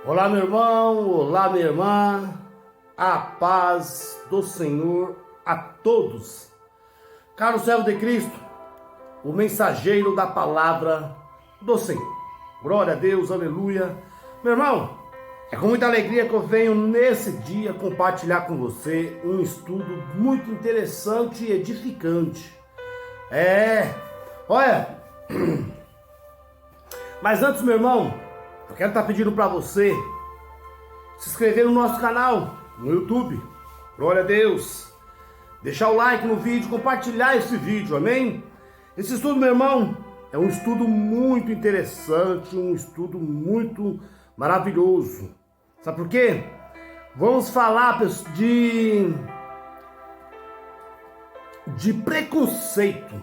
Olá, meu irmão, olá, minha irmã, a paz do Senhor a todos. Caro servo de Cristo, o mensageiro da palavra do Senhor. Glória a Deus, aleluia. Meu irmão, é com muita alegria que eu venho nesse dia compartilhar com você um estudo muito interessante e edificante. Olha, mas antes, meu irmão, eu quero estar pedindo para você se inscrever no nosso canal, no YouTube. Glória a Deus. Deixar o like no vídeo, compartilhar esse vídeo, amém? Esse estudo, meu irmão, é um estudo muito interessante, um estudo muito maravilhoso. Sabe por quê? Vamos falar de preconceito.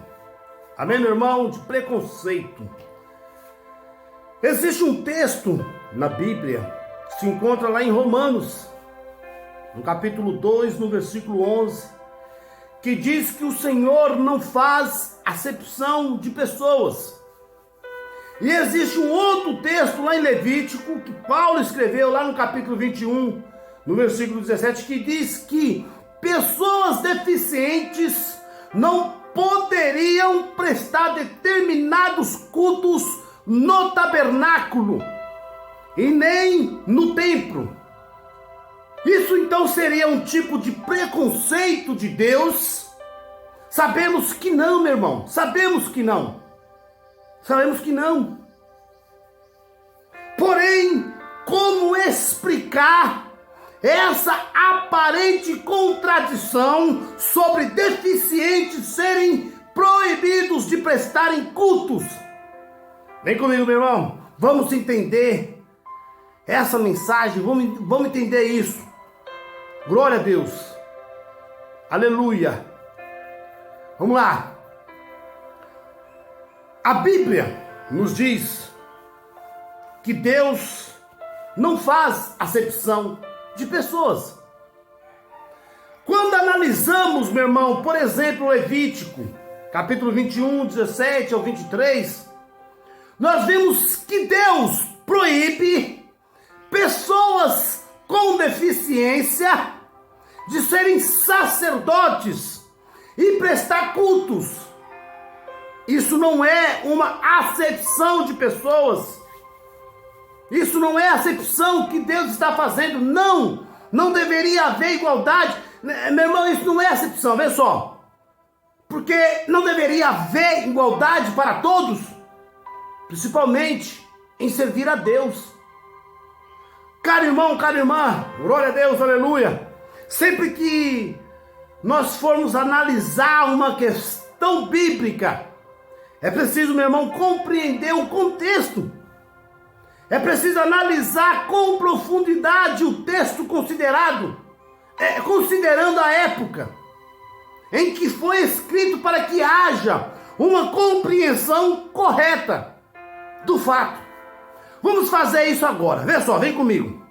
Amém, meu irmão? De preconceito. Existe um texto na Bíblia que se encontra lá em Romanos, no capítulo 2, no versículo 11, que diz que o Senhor não faz acepção de pessoas. E existe um outro texto lá em Levítico, que Paulo escreveu lá no capítulo 21, no versículo 17, que diz que pessoas deficientes não poderiam prestar determinados cultos no tabernáculo e nem no templo. Isso então seria um tipo de preconceito de Deus? Sabemos que não, meu irmão. Sabemos que não. Sabemos que não. Porém, como explicar essa aparente contradição sobre deficientes serem proibidos de prestarem cultos? Vem comigo, meu irmão, vamos entender essa mensagem, vamos entender isso. Glória a Deus, aleluia. Vamos lá. A Bíblia nos diz que Deus não faz acepção de pessoas. Quando analisamos, meu irmão, por exemplo, Levítico, capítulo 21, 17 ao 23, nós vemos que Deus proíbe pessoas com deficiência de serem sacerdotes e prestar cultos. Isso não é uma acepção de pessoas. Isso não é a acepção que Deus está fazendo. Não deveria haver igualdade. Meu irmão, isso não é acepção, vê só. Porque não deveria haver igualdade para todos, principalmente em servir a Deus. Caro irmão, cara irmã, glória a Deus, aleluia. Sempre que nós formos analisar uma questão bíblica, é preciso, meu irmão, compreender o contexto. É preciso analisar com profundidade o texto considerado, considerando a época em que foi escrito, para que haja uma compreensão correta do fato. Vamos fazer isso agora. Vê só, vem comigo.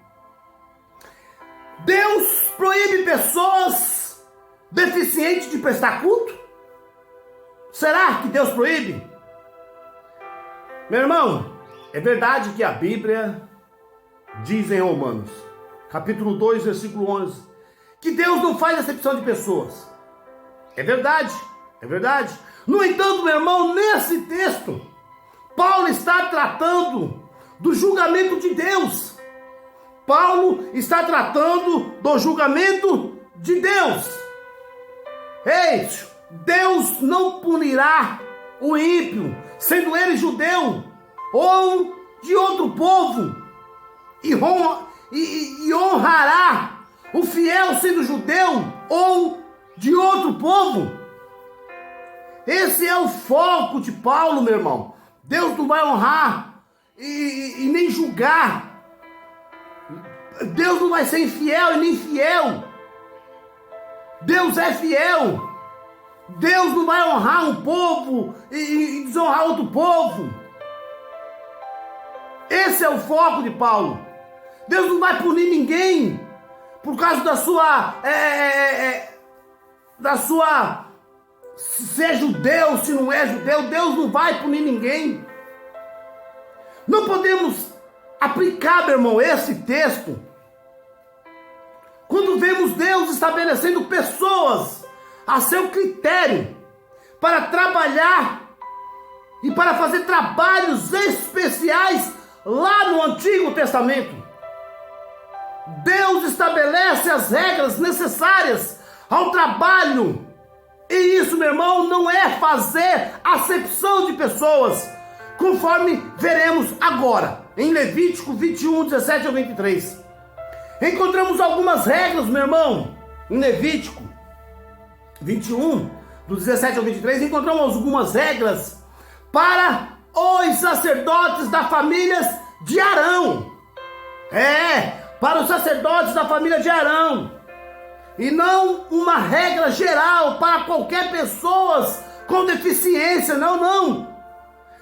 Deus proíbe pessoas deficientes de prestar culto? Será que Deus proíbe? Meu irmão, é verdade que a Bíblia diz em Romanos, capítulo 2, versículo 11, que Deus não faz acepção de pessoas. É verdade, é verdade. No entanto, meu irmão, nesse texto, Paulo está tratando do julgamento de Deus. Paulo está tratando do julgamento de Deus. Ei, Deus não punirá o ímpio, sendo ele judeu ou de outro povo, e honrará o fiel, sendo judeu ou de outro povo. Esse é o foco de Paulo, meu irmão. Deus não vai honrar e nem julgar. Deus não vai ser infiel e nem fiel. Deus é fiel. Deus não vai honrar um povo e desonrar outro povo. Esse é o foco de Paulo. Deus não vai punir ninguém por causa da sua se é judeu, se não é judeu. Deus não vai punir ninguém. Não podemos aplicar, meu irmão, esse texto, quando vemos Deus estabelecendo pessoas a seu critério para trabalhar e para fazer trabalhos especiais lá no Antigo Testamento. Deus estabelece as regras necessárias ao trabalho. E isso, meu irmão, não é fazer acepção de pessoas, conforme veremos agora, em Levítico 21, 17 ao 23. Encontramos algumas regras, meu irmão, em Levítico 21, do 17 ao 23, encontramos algumas regras para os sacerdotes da família de Arão. Para os sacerdotes da família de Arão. E não uma regra geral para qualquer pessoa com deficiência, não.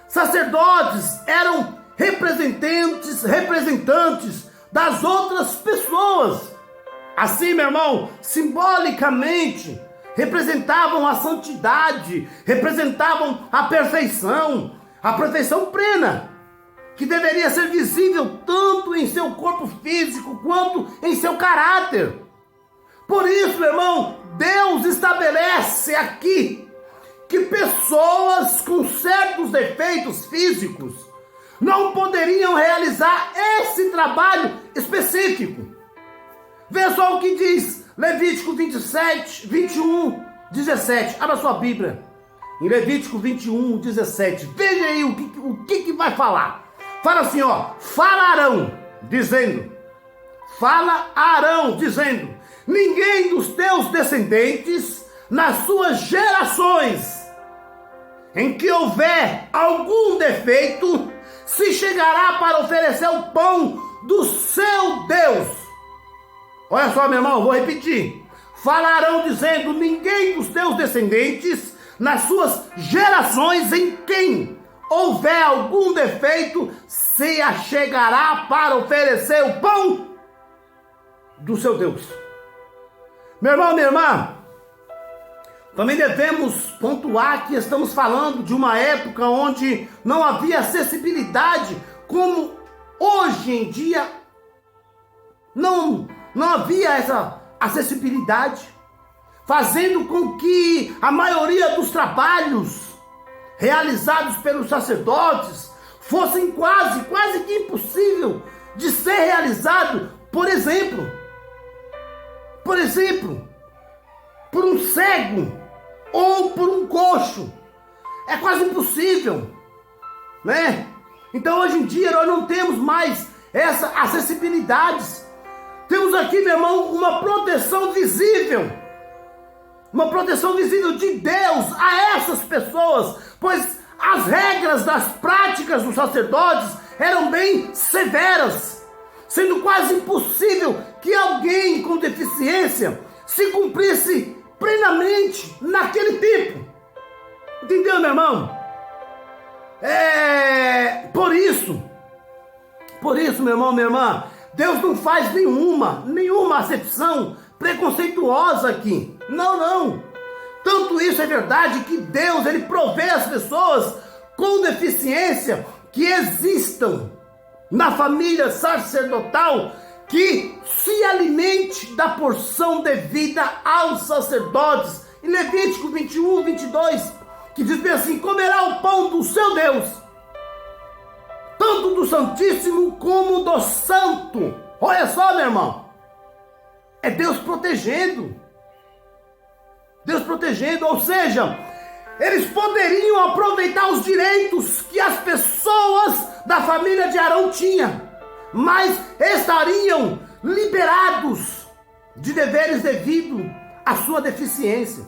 Sacerdotes eram representantes das outras pessoas. Assim, meu irmão, simbolicamente, representavam a santidade, representavam a perfeição plena, que deveria ser visível tanto em seu corpo físico quanto em seu caráter. Por isso, meu irmão, Deus estabelece aqui que pessoas com certos defeitos físicos não poderiam realizar esse trabalho específico. Veja só o que diz Levítico 21, 17. Abra sua Bíblia. Em Levítico 21, 17. Veja aí o que vai falar. Fala assim, fala Arão, dizendo, ninguém dos teus descendentes, nas suas gerações, em que houver algum defeito, se chegará para oferecer o pão do seu Deus. Olha só, meu irmão, vou repetir. Fala Arão dizendo, ninguém dos teus descendentes, nas suas gerações, em quem houver algum defeito, se achegará para oferecer o pão do seu Deus. Meu irmão, minha irmã, também devemos pontuar que estamos falando de uma época onde não havia acessibilidade, como hoje em dia não havia essa acessibilidade, fazendo com que a maioria dos trabalhos realizados pelos sacerdotes fossem quase que impossível de ser realizado, por exemplo, por um cego ou por um coxo. É quase impossível, né? Então hoje em dia nós não temos mais essa acessibilidade. Temos aqui, meu irmão, uma proteção visível de Deus a essas pessoas, pois as regras das práticas dos sacerdotes eram bem severas, sendo quase impossível que alguém com deficiência se cumprisse plenamente naquele tipo. Entendeu, meu irmão? Por isso, meu irmão, minha irmã, Deus não faz nenhuma acepção preconceituosa aqui. Não. Tanto isso é verdade que Deus, ele provê as pessoas com deficiência que existam na família sacerdotal, que se alimente da porção devida aos sacerdotes. Em Levítico 21, 22, que diz bem assim, comerá o pão do seu Deus, tanto do Santíssimo como do Santo. Olha só, meu irmão, é Deus protegendo, ou seja, eles poderiam aproveitar os direitos que as pessoas da família de Arão tinham, mas estariam liberados de deveres devido à sua deficiência.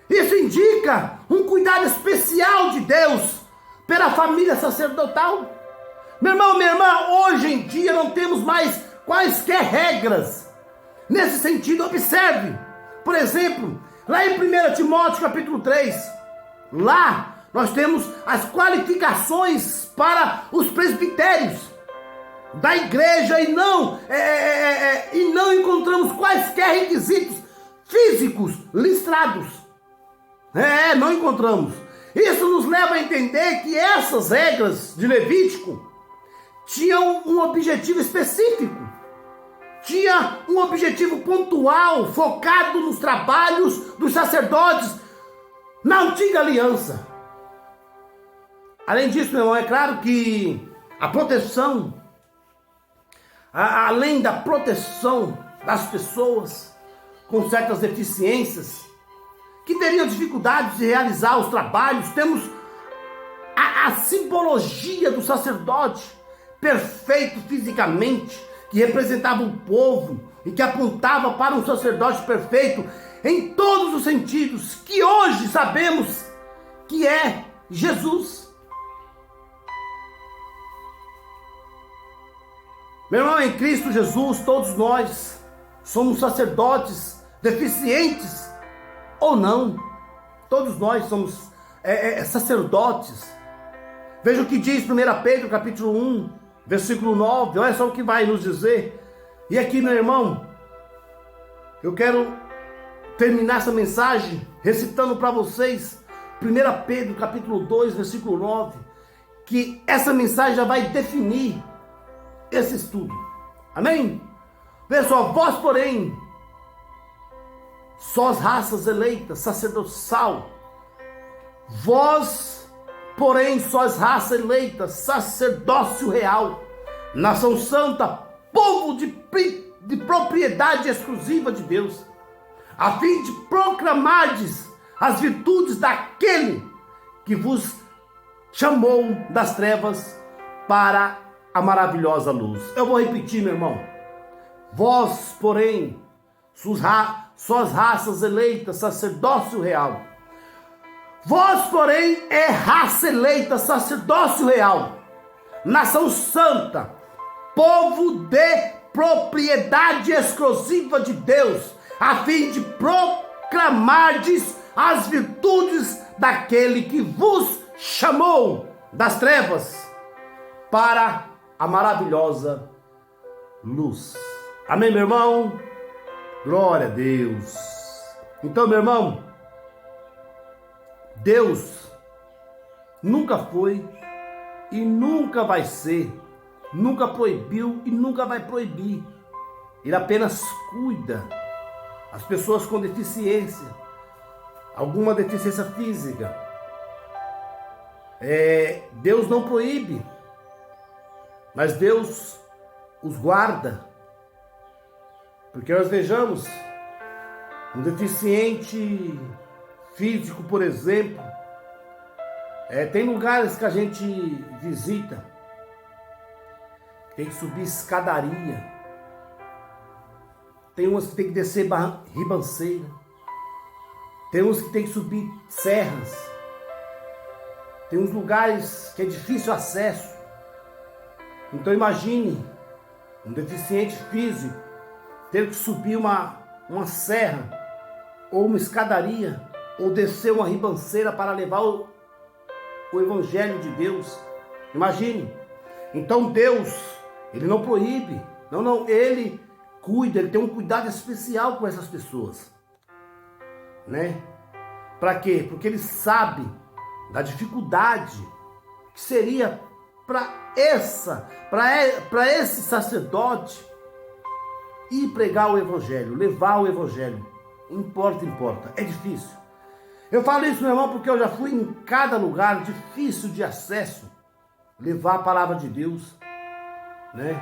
Isso indica um cuidado especial de Deus pela família sacerdotal. Meu irmão, minha irmã, hoje em dia não temos mais quaisquer regras nesse sentido. Observe, por exemplo, lá em 1 Timóteo capítulo 3, lá nós temos as qualificações para os presbitérios da igreja e não encontramos quaisquer requisitos físicos listrados. Não encontramos. Isso nos leva a entender que essas regras de Levítico tinham um objetivo específico, tinha um objetivo pontual, focado nos trabalhos dos sacerdotes na antiga aliança. Além disso, meu irmão, é claro que a proteção, além da proteção das pessoas com certas deficiências, que teriam dificuldades de realizar os trabalhos, temos a simbologia do sacerdote, perfeito fisicamente, que representava o povo e que apontava para um sacerdote perfeito em todos os sentidos, que hoje sabemos que é Jesus. Meu irmão, em Cristo Jesus, todos nós somos sacerdotes, deficientes ou não, todos nós somos sacerdotes. Veja o que diz 1 Pedro capítulo 1, versículo 9, olha só o que vai nos dizer. E aqui, meu irmão, eu quero terminar essa mensagem recitando para vocês 1 Pedro capítulo 2, versículo 9, que essa mensagem já vai definir esse estudo. Amém? Veja só, vós porém, sós raças eleitas, sacerdotal. Vós porém, sós raça eleita, sacerdócio real, nação santa, povo de propriedade exclusiva de Deus, a fim de proclamardes as virtudes daquele que vos chamou das trevas para a maravilhosa luz. Eu vou repetir, meu irmão. Vós, porém, sós raças eleitas, sacerdócio real. Vós, porém, é raça eleita, sacerdócio real, nação santa, povo de propriedade exclusiva de Deus, a fim de proclamardes as virtudes daquele que vos chamou das trevas para a maravilhosa luz. Amém, meu irmão? Glória a Deus. Então, meu irmão, Deus nunca foi e nunca vai ser, nunca proibiu e nunca vai proibir. Ele apenas cuida as pessoas com deficiência, alguma deficiência física. Deus não proíbe, mas Deus os guarda. Porque nós vejamos, um deficiente físico, por exemplo, tem lugares que a gente visita, tem que subir escadaria, tem umas que tem que descer ribanceira, tem uns que tem que subir serras, tem uns lugares que é difícil acesso. Então imagine um deficiente físico ter que subir uma serra ou uma escadaria, ou descer uma ribanceira para levar o Evangelho de Deus. Imagine. Então Deus, Ele não proíbe. Não, Ele cuida, Ele tem um cuidado especial com essas pessoas. Né? Para quê? Porque Ele sabe da dificuldade que seria para esse sacerdote ir pregar o Evangelho, levar o Evangelho. Importa. É difícil. Eu falo isso, meu irmão, porque eu já fui em cada lugar difícil de acesso, levar a palavra de Deus, né?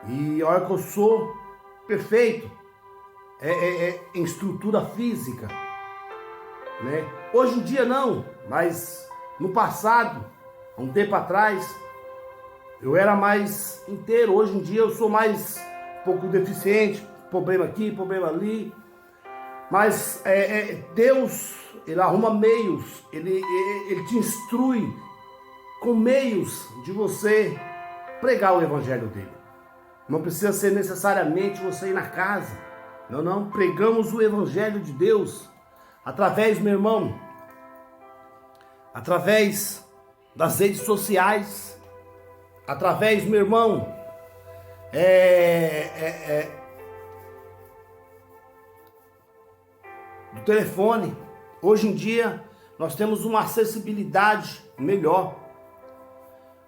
E olha que eu sou perfeito em estrutura física, né? Hoje em dia não, mas no passado, há um tempo atrás, eu era mais inteiro. Hoje em dia eu sou mais um pouco deficiente, problema aqui, problema ali. Mas Deus, Ele arruma meios, Ele te instrui com meios de você pregar o Evangelho dele. Não precisa ser necessariamente você ir na casa. Não, pregamos o Evangelho de Deus através, meu irmão, através das redes sociais, através, meu irmão, do telefone. Hoje em dia nós temos uma acessibilidade melhor.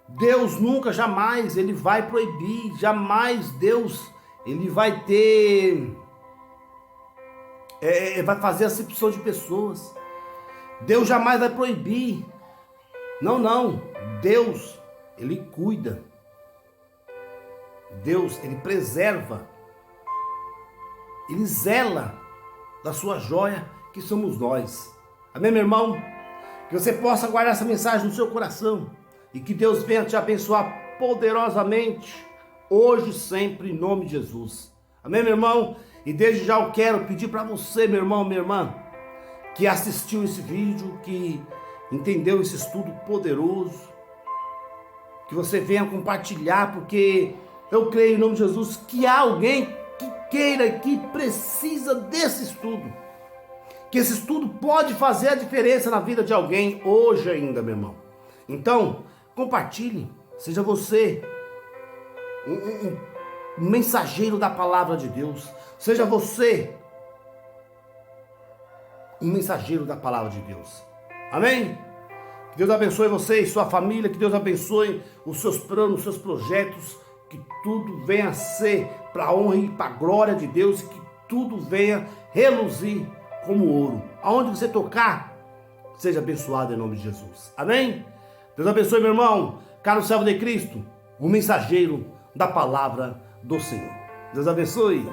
Deus nunca, jamais, ele vai proibir, jamais Deus, ele vai ter, vai fazer acepção de pessoas. Deus jamais vai proibir. Não, não. Deus, ele cuida. Deus, ele preserva. Ele zela da sua joia, que somos nós. Amém, meu irmão? Que você possa guardar essa mensagem no seu coração. E que Deus venha te abençoar poderosamente, hoje e sempre, em nome de Jesus. Amém, meu irmão? E desde já eu quero pedir para você, meu irmão, minha irmã, que assistiu esse vídeo, que entendeu esse estudo poderoso, que você venha compartilhar, porque eu creio em nome de Jesus que há alguém que queira, que precisa desse estudo, que esse estudo pode fazer a diferença na vida de alguém hoje ainda, meu irmão. Então, compartilhe, seja você um mensageiro da palavra de Deus, seja você um mensageiro da palavra de Deus. Amém? Que Deus abençoe você e sua família, que Deus abençoe os seus planos, os seus projetos, que tudo venha a ser para a honra e para a glória de Deus, que tudo venha reluzir como ouro. Aonde você tocar, seja abençoado em nome de Jesus. Amém? Deus abençoe, meu irmão, caro servo de Cristo, o mensageiro da palavra do Senhor. Deus abençoe.